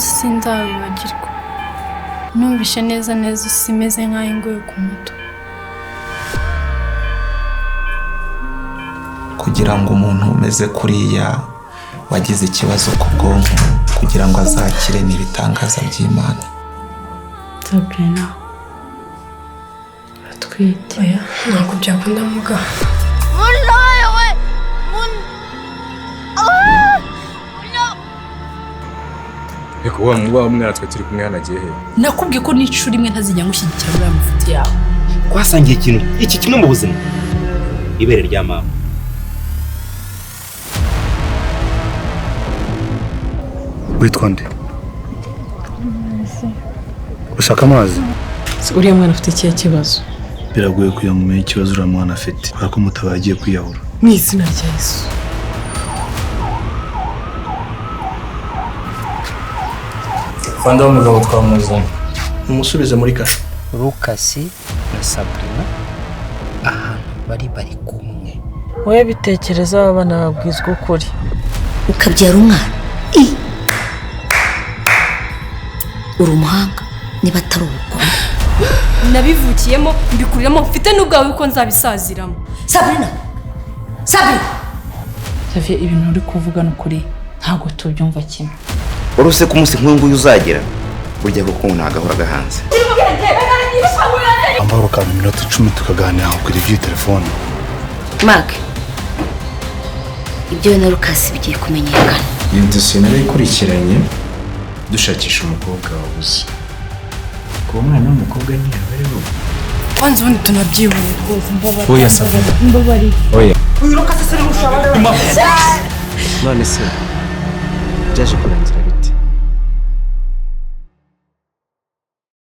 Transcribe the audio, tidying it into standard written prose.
munsi sinzabibagirwa. Numvishe neza neza isi imeze nk'aho ingoye ku mutwe. Kugira ngo umuntu umeze kuriya wagize ikibazo ku bwonko kugira ngo azakire n'ibitangaza by'Imana. Sabrina atwite. Oya, ntabwo byakunda muga. Eko wa mwana twe turi kumwe hanagiye he? Nakubwiye ko n'icuri imwe ntazijya ngushyigikira muri aya mafuti yawe. Twasangiye ikintu iki kimwe mu buzima. Ibere rya mama. Witwa nde? Ushaka amazi? Uriya mwana afite ikihe kibazo? Biragoye kugira ngo umenye ikibazo uriya mwana afite kubera ko mutabaye agiye kwiyahura. Mu izina rya Yesu. Fanda w'umugabo twamuzanye. Umusubize muri kashe. Lucas na Sabrina ahantu bari kumwe. Wowe bitekereza abana babwizwa ukuri ukabyara umwana uri umuhanga niba atari ubugome. Nabivukiyemo mbikuriramo mfite n'ubwawe uko nzabisaziramo. Sabrina Savye ibintu uri kuvuga n'ukuri ntago tubyumva kimwe. Uruse ku munsi nk'uyu uzagira burya kuko nagahora gahanze. Ambaro ka minota 10 tukaganira kuri iyi telefone. Mark ibyo na Lucas bigiye kumenyekana. Iyi dosiye narayikurikiranye dushakisha umukobwa wabuze. Ko mwana w'umukobwa ntiyabariho. Kwanza ubundi tunabyibuye rwose mbabara. Oya Sabrina. Mbabari. Oya. Uyu Lucas se ari mushobora. None se byaje kurangira bite?